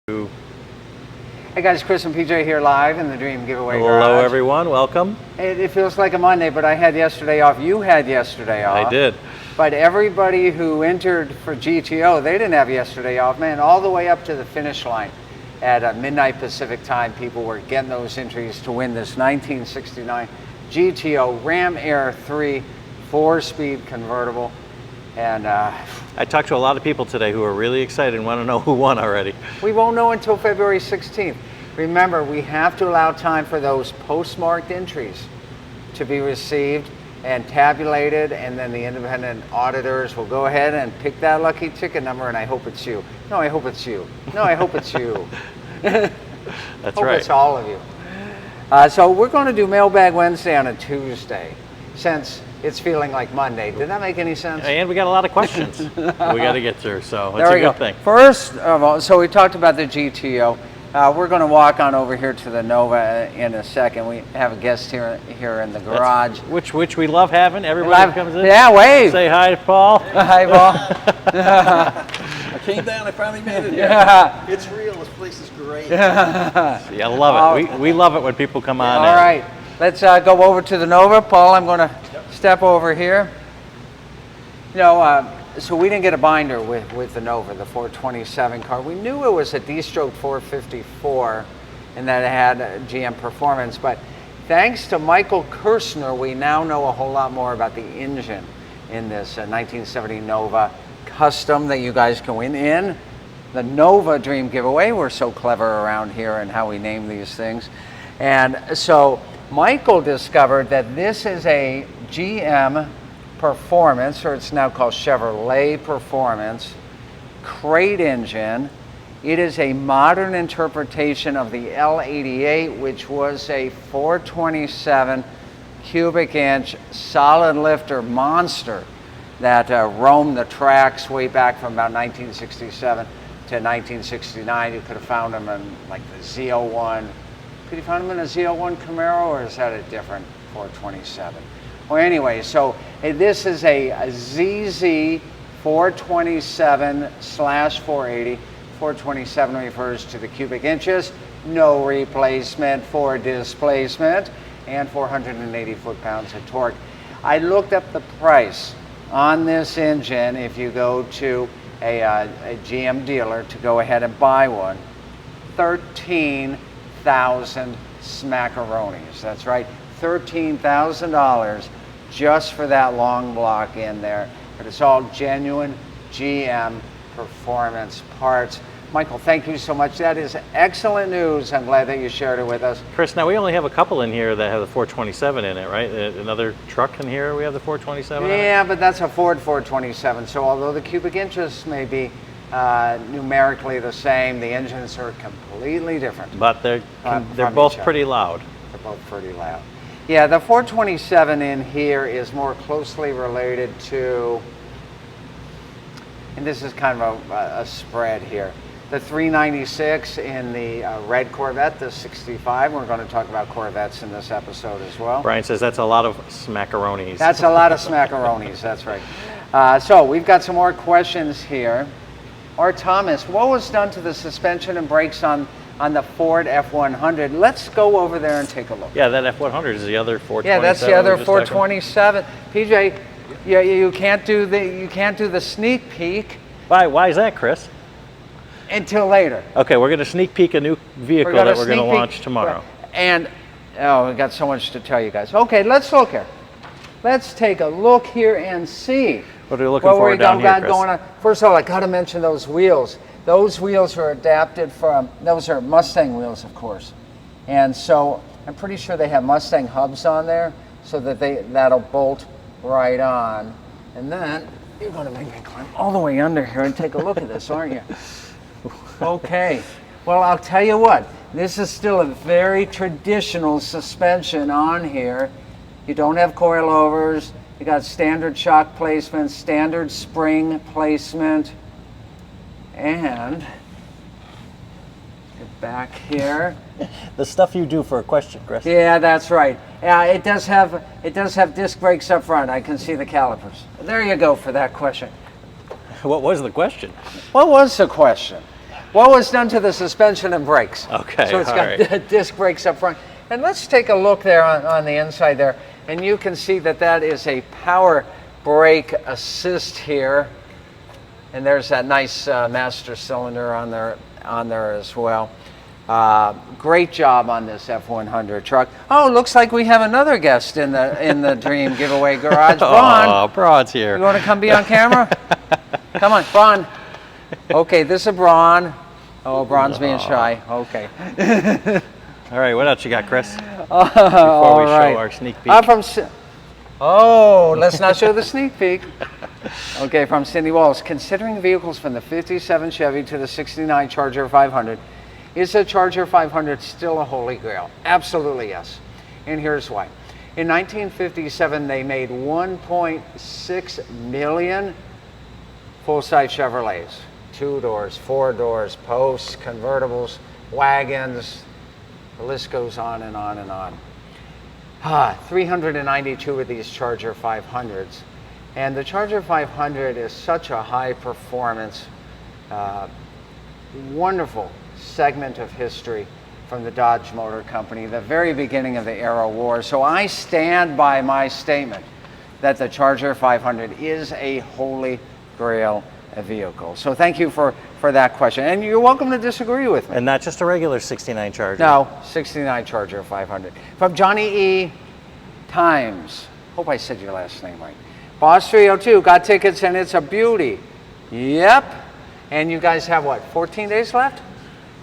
Hey guys, Chris and PJ here live in the Dream Giveaway Garage. Hello everyone, welcome. It feels like a Monday, but I had yesterday off. You had yesterday off. I did. But everybody who entered for GTO, they didn't have yesterday off. Man, all the way up to the finish line at midnight Pacific time, people were getting those entries to win this 1969 GTO Ram Air 3 4-speed convertible. And I talked to a lot of people today who are really excited and want to know who won already. We won't know until February 16th. Remember, we have to allow time for those postmarked entries to be received and tabulated, and then the independent auditors will go ahead and pick that lucky ticket number, and I hope it's you. No, I hope it's you. No, I hope it's you. That's hope right. It's all of you. So we're going to do Mailbag Wednesday on a Tuesday, since it's feeling like Monday. Did that make any sense? And we got a lot of questions we got to get through, so it's a good thing. First of all, so we talked about the GTO. We're going to walk on over here to the Nova in a second. We have a guest here in the garage. Which we love having. Everybody comes in. Yeah, wave. Say hi to Paul. Hi, Paul. I came down, I finally made it. Yeah. It's real, this place is great. Yeah, I love it. We love it when people come on. All right, let's go over to the Nova. Paul, I'm going to step over here. You know, so we didn't get a binder with the Nova, the 427 car. We knew it was a D-stroke 454 and that it had GM performance, but thanks to Michael Kirshner, we now know a whole lot more about the engine in this 1970 Nova Custom that you guys can win in the Nova Dream Giveaway. We're so clever around here and how we name these things. And so Michael discovered that this is a GM Performance, or it's now called Chevrolet Performance, crate engine. It is a modern interpretation of the L88, which was a 427 cubic inch solid lifter monster that roamed the tracks way back from about 1967 to 1969. You could have found them in like the Z01. Could you find them in a Z01 Camaro, or is that a different 427? Well, anyway, so this is a ZZ 427/480. 427 refers to the cubic inches, no replacement for displacement, and 480 foot-pounds of torque. I looked up the price on this engine if you go to a GM dealer to go ahead and buy one. 13,000 smackaronis. That's right, $13,000 just for that long block in there. But it's all genuine GM performance parts. Michael, thank you so much. That is excellent news. I'm glad that you shared it with us. Chris, now we only have a couple in here that have the 427 in it, right? Another truck in here, we have the 427 Yeah, but that's a Ford 427. So although the cubic inches may be numerically the same, the engines are completely different. But they're both pretty loud. They're both pretty loud. Yeah, the 427 in here is more closely related to, and this is kind of a spread here, the 396 in the red Corvette, the 65. We're going to talk about Corvettes in this episode as well. Brian says that's a lot of smackaronis. That's a lot of smackaronis, that's right. So we've got some more questions here. Art Thomas, what was done to the suspension and brakes on the Ford F100? Let's go over there and take a look. Yeah, that F100 is the other 427. Yeah, that's the other 427. PJ, you can't do the sneak peek. Why is that, Chris? Until later. Okay, we're going to sneak peek a new vehicle that we're going to launch tomorrow. And we got so much to tell you guys. Okay, let's look here. Let's take a look here and see. What are we looking for down here, Chris? Going on. First of all, I got to mention those wheels. Those wheels are adapted from, those are Mustang wheels, of course. And so I'm pretty sure they have Mustang hubs on there so that that'll bolt right on. And then you're going to make me climb all the way under here and take a look at this, aren't you? Okay. Well, I'll tell you what. This is still a very traditional suspension on here. You don't have coilovers. You got standard shock placement, standard spring placement. And get back here. The stuff you do for a question, Chris. Yeah, that's right. Yeah, it does have disc brakes up front. I can see the calipers. There you go for that question. What was the question? What was the question? what was done to the suspension and brakes. Okay, So it's all got right. disc brakes up front. And let's take a look there on the inside there. And you can see that that is a power brake assist here. And there's that nice master cylinder on there as well. Great job on this F100 truck. Oh, looks like we have another guest in the Dream Giveaway Garage. Braun, Oh, Braun's here. you want to come be on camera? Come on, Braun. Okay, this is Braun. Oh, Braun's being shy. Okay. All right, what else you got, Chris? All Before we right. show our sneak peek. I'm from. Oh, let's not show the sneak peek. Okay, from Cindy Walls. Considering vehicles from the 57 Chevy to the 69 Charger 500, is the Charger 500 still a holy grail? Absolutely yes. And here's why. In 1957, they made 1.6 million full-size Chevrolets. 2 doors, 4 doors, posts, convertibles, wagons. The list goes on and on and on. 392 of these Charger 500s. And the Charger 500 is such a high performance, wonderful segment of history from the Dodge Motor Company, the very beginning of the Aero War. So I stand by my statement that the Charger 500 is a holy grail vehicle. So thank you for that question. And you're welcome to disagree with me. And not just a regular 69 Charger. No, 69 Charger 500. From Johnny E. Times. Hope I said your last name right. Boss 302, got tickets and it's a beauty. Yep. And you guys have what, 14 days left?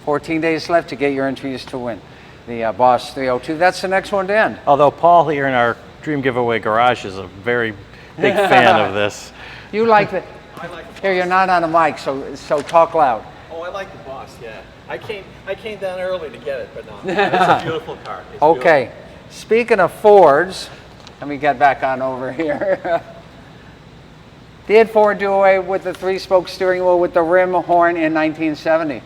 14 days left to get your entries to win the Boss 302. That's the next one to end. Although Paul here in our Dream Giveaway Garage is a very big fan of this. You like it? I like the Here, you're not on a mic, so talk loud. Oh, I like the Boss, yeah. I came down early to get it, but no. It's a beautiful car. It's Okay. Speaking of Fords, let me get back on over here. Did Ford do away with the 3-spoke steering wheel with the rim horn in 1970?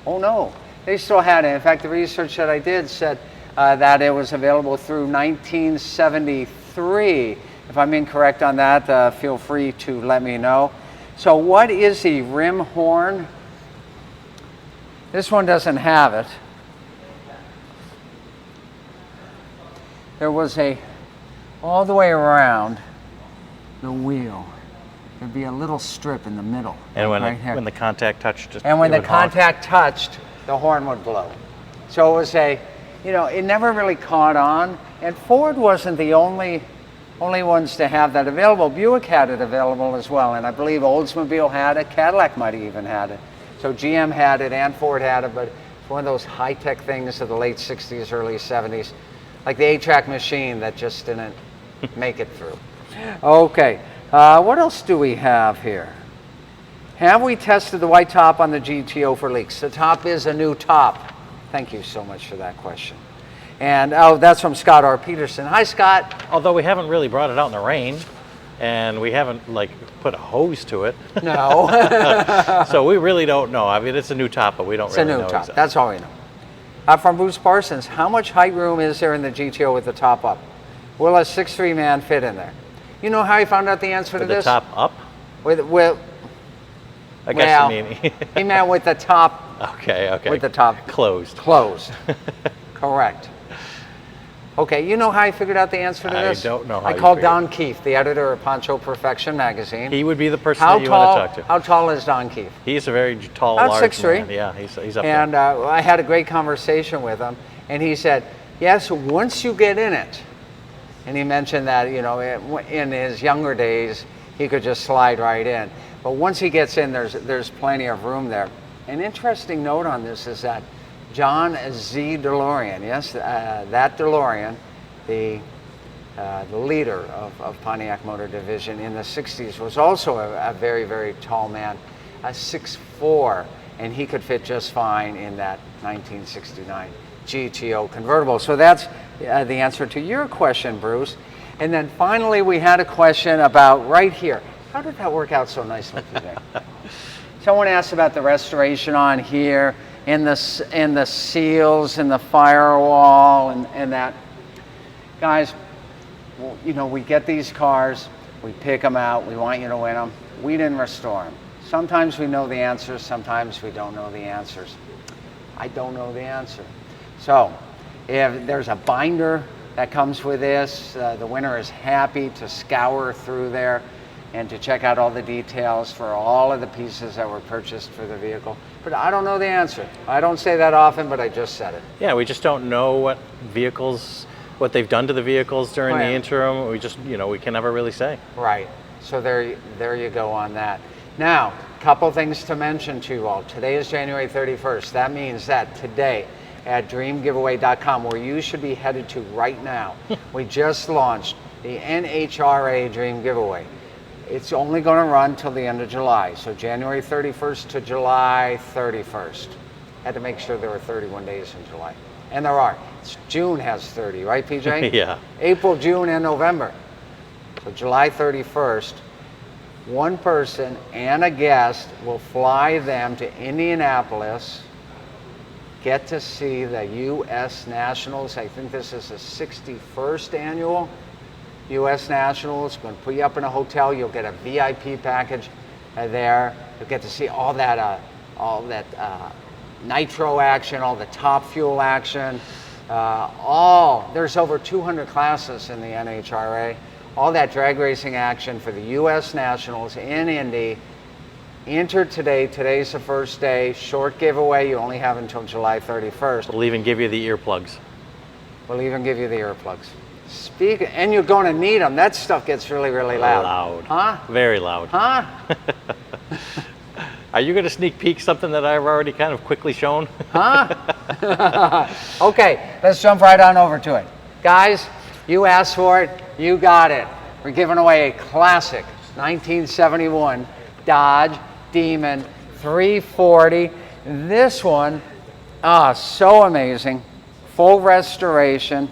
Oh no, they still had it. In fact, the research that I did said that it was available through 1973. If I'm incorrect on that, feel free to let me know. So what is the rim horn? This one doesn't have it. There was all the way around the wheel. There'd be a little strip in the middle. And when, right here. when the contact touched, And when it the would honk. contact touched, the horn would blow. So it was it never really caught on. And Ford wasn't the only ones to have that available. Buick had it available as well. And I believe Oldsmobile had it. Cadillac might have even had it. So GM had it and Ford had it, but it's one of those high-tech things of the late 60s, early 70s. Like the 8-track machine that just didn't make it through. Okay. What else do we have here? Have we tested the white top on the GTO for leaks? The top is a new top. Thank you so much for that question. And that's from Scott R. Peterson. Hi, Scott. Although we haven't really brought it out in the rain, and we haven't put a hose to it. No. So we really don't know. I mean, it's a new top, but we don't It's really a know new top. exactly. That's all we know. From Bruce Parsons, how much height room is there in the GTO with the top up? Will a 6'3" man fit in there? You know how he found out the answer to With the this? top up? With I guess you mean. he meant with the top Okay. with the top Closed. closed. Correct. Okay, you know how I figured out the answer to I this? don't know how I you called figured. Don Keefe, the editor of Poncho Perfection magazine. He would be the person How that you tall? want to talk to. How tall is Don Keefe? He's a very tall, About large 6'3". man. Yeah, he's up And there. I had a great conversation with him, and he said, yes, once you get in it, and he mentioned that, in his younger days, he could just slide right in. But once he gets in, there's plenty of room there. An interesting note on this is that John Z. DeLorean, yes, that DeLorean, the leader of Pontiac Motor Division in the 60s, was also a very, very tall man, 6'4", and he could fit just fine in that 1969 GTO convertible. So that's the answer to your question, Bruce. And then finally, we had a question about right here. How did that work out so nicely today? Someone asked about the restoration on here, and the seals and the firewall and that. Guys, we get these cars, we pick them out, we want you to win them. We didn't restore them. Sometimes we know the answers, sometimes we don't know the answers. I don't know the answer. So if there's a binder that comes with this, the winner is happy to scour through there and to check out all the details for all of the pieces that were purchased for the vehicle. But I don't know the answer. I don't say that often, but I just said it. Yeah, we just don't know what they've done to the vehicles during Oh, the yeah. interim. We just, we can never really say. Right. So there you go on that. Now, a couple things to mention to you all. Today is January 31st. That means that today at dreamgiveaway.com, where you should be headed to right now, we just launched the NHRA Dream Giveaway. It's only going to run till the end of July. So January 31st to July 31st. Had to make sure there were 31 days in July. And there are. June has 30, right, PJ? Yeah. April, June, and November. So July 31st, one person and a guest will fly them to Indianapolis, get to see the U.S. Nationals. I think this is the 61st annual U.S. Nationals. Going to put you up in a hotel. You'll get a VIP package there. You'll get to see all that nitro action, all the top fuel action. There's over 200 classes in the NHRA. All that drag racing action for the U.S. Nationals in Indy. Enter today. Today's the first day. Short giveaway. You only have until July 31st. We'll even give you the earplugs. We'll even give you the earplugs. And you're going to need them. That stuff gets really, really loud. Loud. Huh? Very loud. Huh? Are you going to sneak peek something that I've already kind of quickly shown? Huh? Okay, let's jump right on over to it. Guys, you asked for it. You got it. We're giving away a classic 1971 Dodge Demon 340. This one, so amazing. Full restoration.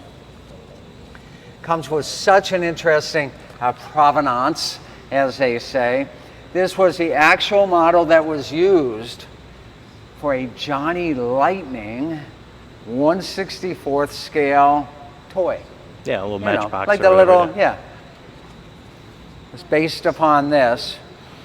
Comes with such an interesting provenance, as they say. This was the actual model that was used for a Johnny Lightning 1/64th scale toy. Yeah, a little matchbox. Like or the whatever little, yeah. It's based upon this.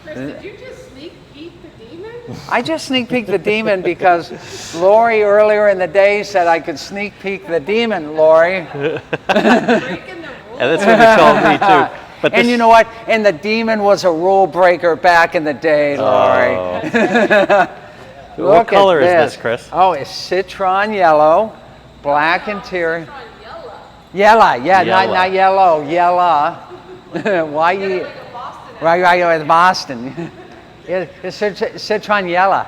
Chris, did you just sneak peek the demon? I just sneak peeked the Demon because Lori earlier in the day said I could sneak peek the Demon, Lori. Breaking the rules. Yeah, that's what he told me too. But And you know what? And the Demon was a rule breaker back in the day, Lori. Oh. What Look at color is this, Chris? Oh, it's citron yellow, black interior. On yellow. Yellow, yeah, Yellow. not yellow, yellow. Why you? Like a Boston Right, with Boston. Yeah, it's citron yellow.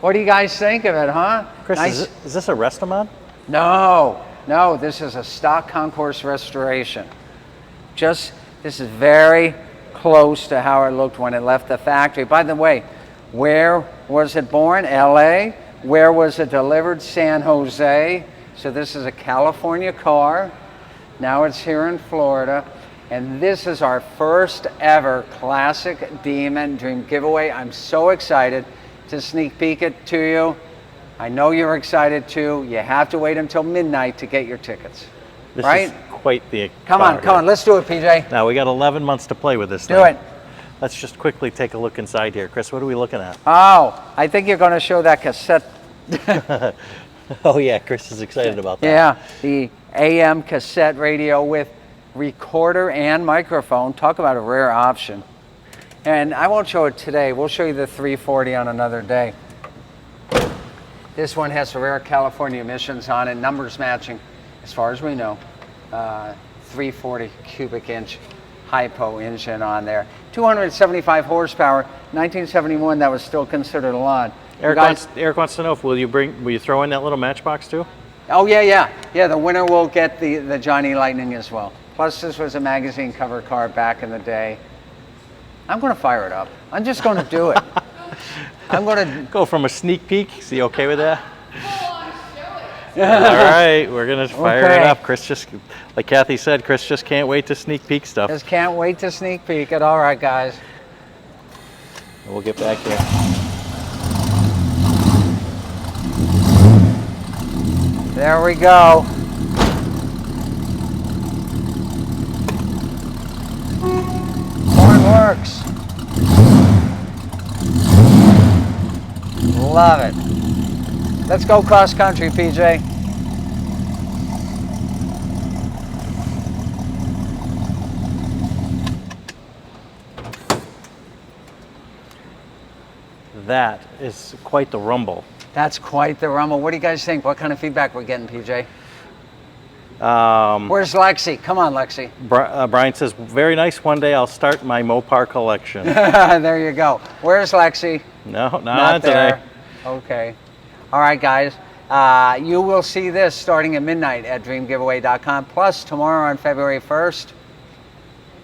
What do you guys think of it, huh? Chris, Nice. is this a Restomod? No, this is a stock concourse restoration. This is very close to how it looked when it left the factory. By the way, where was it born? LA. Where was it delivered? San Jose. So this is a California car. Now it's here in Florida. And this is our first ever classic Demon Dream giveaway. I'm so excited to sneak peek it to you. I know you're excited too. You have to wait until midnight to get your tickets. This right? is quite the Come car on, let's do it, PJ. Now we got 11 months to play with this Do thing. it. Let's just quickly take a look inside here. Chris, what are we looking at? Oh, I think you're going to show that cassette. Oh yeah, Chris is excited about that. Yeah, the AM cassette radio with recorder and microphone. Talk about a rare option. And I won't show it today. We'll show you the 340 on another day. This one has the rare California emissions on it, numbers matching, as far as we know. 340 cubic inch hypo engine on there. 275 horsepower. 1971, that was still considered a lot. Eric wants to know if will you throw in that little matchbox too? Oh yeah. The winner will get the Johnny Lightning as well. Plus, this was a magazine cover car back in the day. I'm going to fire it up. I'm just going to do it. I'm going to Go from a sneak peek. Is he okay with that? Full on show it. All right, we're gonna fire it Okay. up. Chris just, like Kathy said, Chris just can't wait to sneak peek stuff. just can't wait to sneak peek it. All right, guys. We'll get back here. There we go. Horn works. Love it. Let's go cross country, PJ. That is quite the rumble. That's quite the rumble. What do you guys think? What kind of feedback we're getting, PJ? Where's Lexi? Come on, Lexi. Brian says, very nice. One day I'll start my Mopar collection. There you go. Where's Lexi? No, Not today. there. Okay. All right, guys. You will see this starting at midnight at dreamgiveaway.com. Plus, tomorrow on February 1st,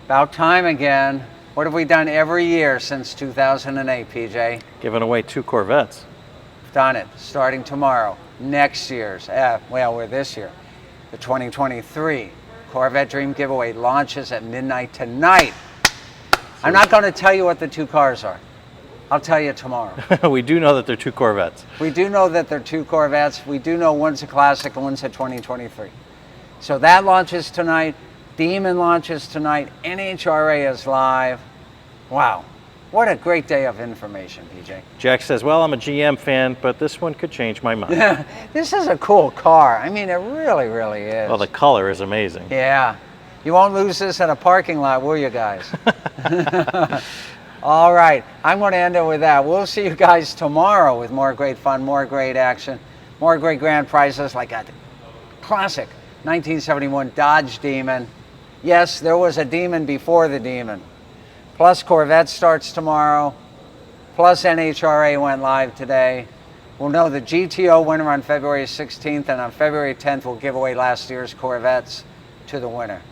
about time again. What have we done every year since 2008, PJ? Giving away 2 Corvettes. Done it. Starting tomorrow. Next year's, well, we're this year. The 2023 Corvette Dream Giveaway launches at midnight tonight. I'm not going to tell you what the 2 cars are. I'll tell you tomorrow. We do know that they're 2 Corvettes. We do know that they're 2 Corvettes. We do know one's a classic and one's a 2023. So that launches tonight. Demon launches tonight. NHRA is live. Wow. What a great day of information, PJ. Jack says, well, I'm a GM fan, but this one could change my mind. This is a cool car. I mean, it really, really is. Well, the color is amazing. Yeah. You won't lose this in a parking lot, will you guys? All right. I'm going to end it with that. We'll see you guys tomorrow with more great fun, more great action, more great grand prizes like a classic 1971 Dodge Demon. Yes, there was a Demon before the Demon. Plus Corvette starts tomorrow. Plus NHRA went live today. We'll know the GTO winner on February 16th, and on February 10th, we'll give away last year's Corvettes to the winner.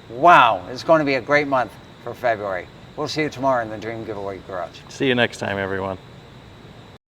Wow, it's going to be a great month for February. We'll see you tomorrow in the Dream Giveaway Garage. See you next time, everyone.